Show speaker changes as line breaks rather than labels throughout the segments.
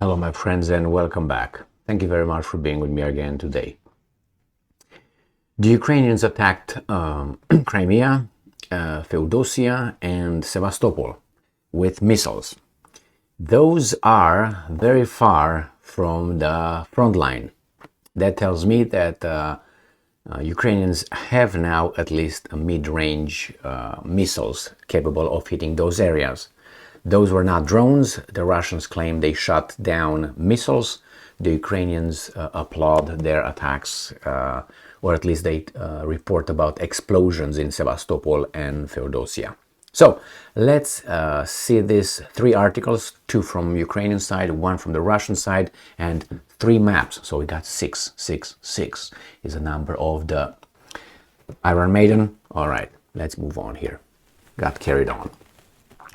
Hello, my friends, and welcome back. Thank you very much for being with me again today. The Ukrainians attacked Crimea, Feodosia, and Sevastopol with missiles. Those are very far from the front line. That tells me that Ukrainians have now at least a mid-range missiles capable of hitting those areas. Those were not drones. The Russians claim they shot down missiles. The Ukrainians applaud their attacks, or at least they report about explosions in Sevastopol and Feodosia. So let's see these three articles, two from Ukrainian side, one from the Russian side, and three maps. So we got 666 is the number of the Iron Maiden. All right, let's move on here. Got carried on.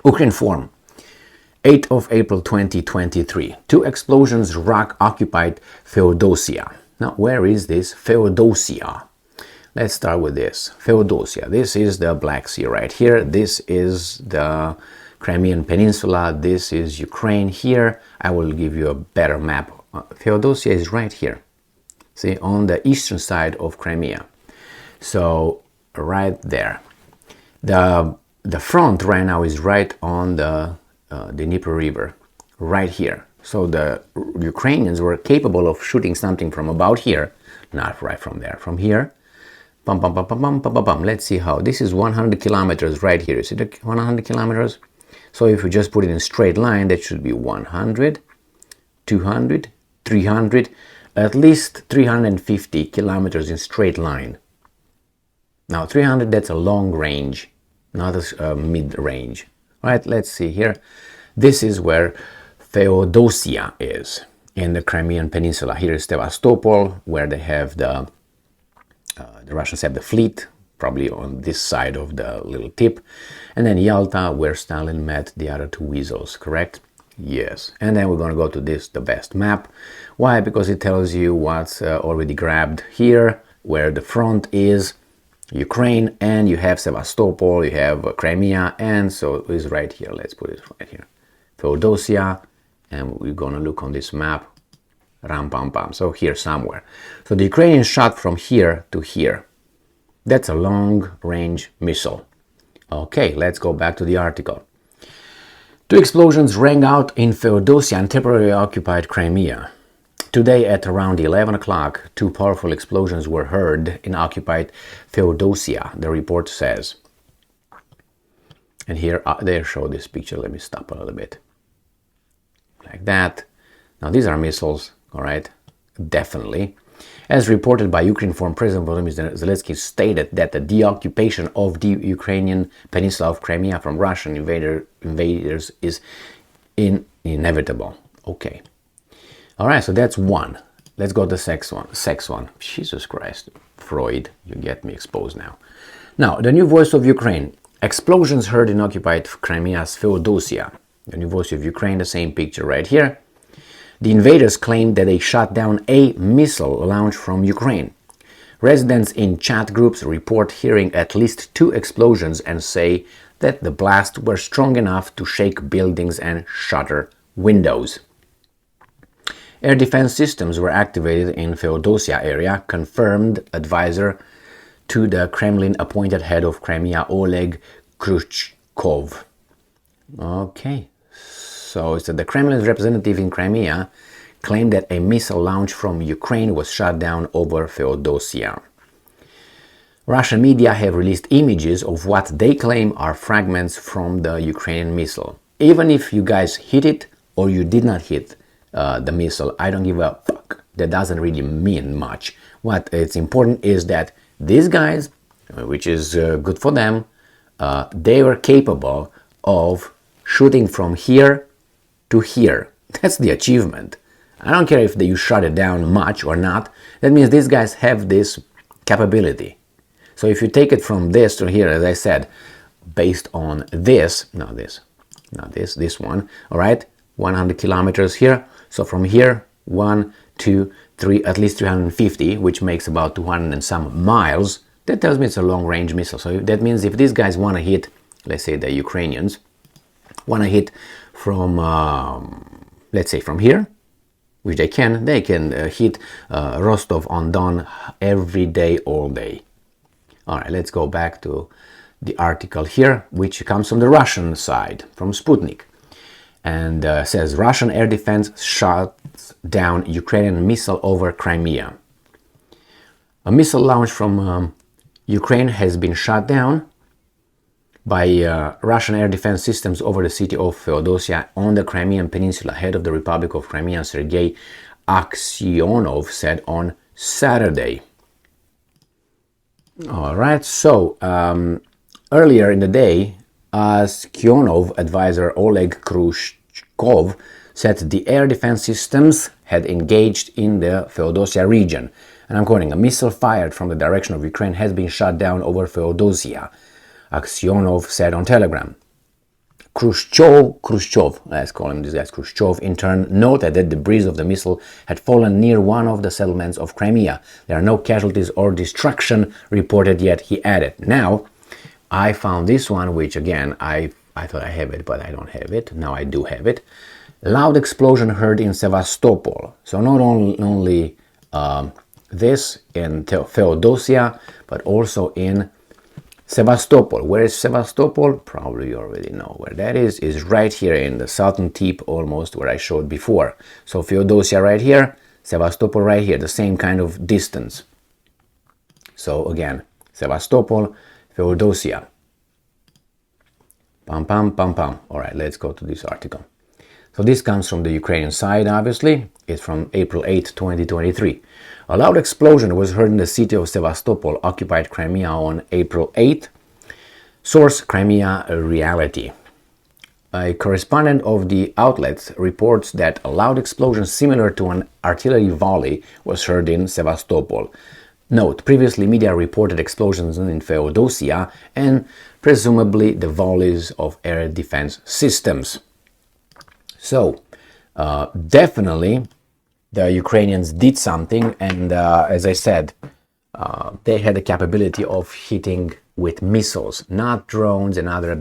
Ukrinform. 8th of April 2023. Two explosions occupied Feodosia. Now, where is this Feodosia? Let's start with this. Feodosia. This is the Black Sea right here. This is the Crimean Peninsula. This is Ukraine here. I will give you a better map. Feodosia is right here. See, on the eastern side of Crimea. So, right there. The front right now is right on the Dnieper River, right here. So the Ukrainians were capable of shooting something from about here, not right from there, from here. Bum, bum, bum, bum, bum, bum, bum, bum. Let's see how. This is 100 kilometers right here. Is it 100 kilometers? So if you just put it in straight line, that should be 100, 200, 300, at least 350 kilometers in straight line. Now 300, that's a long range, not a mid-range. All right, let's see here. This is where Feodosia is, in the Crimean Peninsula. Here is Sevastopol, where they have the Russians have the fleet, probably on this side of the little tip. And then Yalta, where Stalin met the other two weasels, correct? Yes. And then we're going to go to this, the best map. Why? Because it tells you what's already grabbed here, where the front is. Ukraine, and you have Sevastopol, you have Crimea, and so it is right here. Let's put it right here. Feodosia, and we're gonna look on this map. Ram pam pam. So here somewhere. So the Ukrainians shot from here to here. That's a long-range missile. Okay, let's go back to the article. Two explosions rang out in Feodosia and temporarily occupied Crimea. Today at around 11 o'clock, two powerful explosions were heard in occupied Feodosia, the report says. And here they show this picture. Let me stop a little bit. Like that. Now these are missiles, all right? Definitely. As reported by Ukrinform, President Volodymyr Zelensky stated that the deoccupation of the Ukrainian peninsula of Crimea from Russian invaders is inevitable. Okay. All right, so that's one. Let's go to the sex one. Jesus Christ. Freud, you get me exposed now. Now, the new voice of Ukraine. Explosions heard in occupied Crimea's Feodosia. The new voice of Ukraine, the same picture right here. The invaders claimed that they shot down a missile launched from Ukraine. Residents in chat groups report hearing at least two explosions and say that the blasts were strong enough to shake buildings and shatter windows. Air defense systems were activated in Feodosia area, confirmed advisor to the Kremlin-appointed head of Crimea, Oleg Khrushchev. Okay, so the Kremlin's representative in Crimea claimed that a missile launched from Ukraine was shot down over Feodosia. Russian media have released images of what they claim are fragments from the Ukrainian missile. Even if you guys hit it or you did not hit the missile, I don't give a fuck. That doesn't really mean much. What is important is that these guys, which is good for them, they were capable of shooting from here to here. That's the achievement. I don't care if you shot it down much or not. That means these guys have this capability. So if you take it from this to here, as I said, based on this, this one, all right, 100 kilometers here. So from here, 1, 2, 3, at least 350, which makes about 200 and some miles. That tells me it's a long-range missile. So that means if these guys want to hit, let's say the Ukrainians, want to hit from, let's say from here, which they can hit Rostov-on-Don every day, all day. All right, let's go back to the article here, which comes from the Russian side, from Sputnik, and says Russian air defense shuts down Ukrainian missile over Crimea. A missile launched from Ukraine has been shot down by Russian air defense systems over the city of Feodosia on the Crimean Peninsula. Head of the Republic of Crimea, Sergei Aksyonov, said on Saturday. All right, so earlier in the day, Aksyonov advisor Oleg Khrushchev said the air defense systems had engaged in the Feodosia region. And I'm quoting, a missile fired from the direction of Ukraine has been shot down over Feodosia, Aksyonov said on Telegram. Khrushchev, let's call him this guy, Khrushchev, in turn noted that debris of the missile had fallen near one of the settlements of Crimea. There are no casualties or destruction reported yet, he added. Now, I found this one, which again, I thought I have it, but I don't have it. Now I do have it. Loud explosion heard in Sevastopol. So not only this in Feodosia, but also in Sevastopol. Where is Sevastopol? Probably you already know where that is right here in the southern tip, almost where I showed before. So Feodosia right here, Sevastopol right here, the same kind of distance. So again, Sevastopol, Feodosia. Pam, pam, pam, pam. All right, let's go to this article. So this comes from the Ukrainian side, obviously. It's from April 8, 2023. A loud explosion was heard in the city of Sevastopol, occupied Crimea, on April 8. Source: Crimea Reality. A correspondent of the outlet reports that a loud explosion similar to an artillery volley was heard in Sevastopol. Note: previously media reported explosions in Feodosia and presumably the volleys of air defense systems. So, definitely the Ukrainians did something, and as I said, they had the capability of hitting with missiles, not drones and other.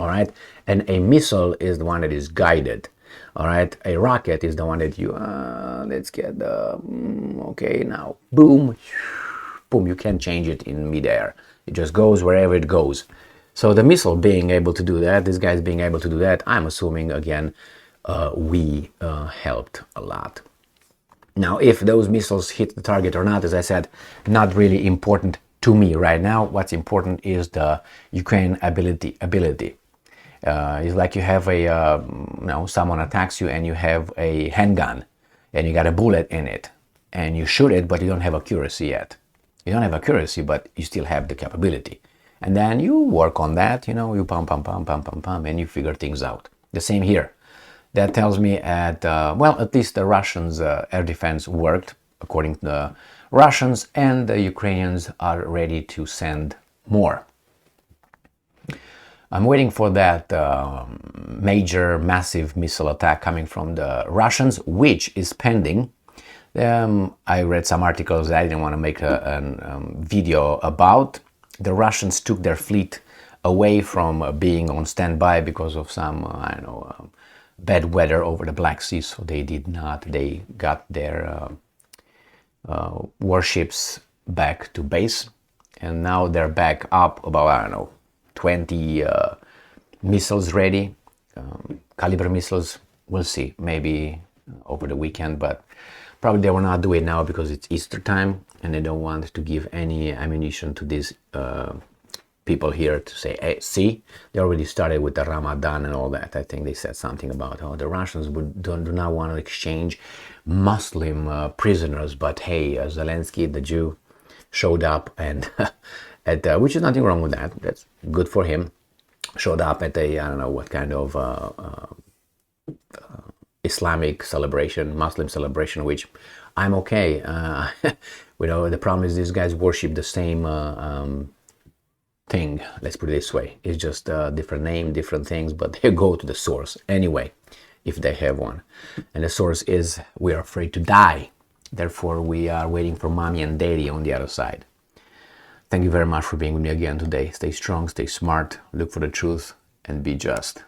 All right, and a missile is the one that is guided. All right, a rocket is the one that you let's get the okay now, boom, boom. You can't change it in midair. It just goes wherever it goes. So the missile being able to do that, this guy's being able to do that, I'm assuming, again, we helped a lot. Now, if those missiles hit the target or not, as I said, not really important to me right now. What's important is the Ukraine ability. It's like you have a, someone attacks you and you have a handgun and you got a bullet in it and you shoot it, but you don't have accuracy yet. You don't have accuracy, but you still have the capability. And then you work on that, you pump, and you figure things out. The same here. That tells me at least the Russians' air defense worked according to the Russians, and the Ukrainians are ready to send more. I'm waiting for that major, massive missile attack coming from the Russians, which is pending. I read some articles that I didn't want to make a video about. The Russians took their fleet away from being on standby because of some, bad weather over the Black Sea, so they did not. They got their warships back to base, and now they're back up about, 20 missiles ready, caliber missiles. We'll see, maybe over the weekend, but probably they will not do it now because it's Easter time and they don't want to give any ammunition to these people here to say, hey, see, they already started with the Ramadan and all that. I think they said something about how the Russians do not want to exchange Muslim prisoners, but hey, Zelensky, the Jew, showed up and which is nothing wrong with that. That's good for him. Showed up at a, I don't know what kind of Islamic celebration, Muslim celebration, which I'm okay. The problem is these guys worship the same thing. Let's put it this way. It's just a different name, different things, but they go to the source anyway, if they have one. And the source is, we are afraid to die. Therefore, we are waiting for mommy and daddy on the other side. Thank you very much for being with me again today. Stay strong, stay smart, look for the truth, and be just.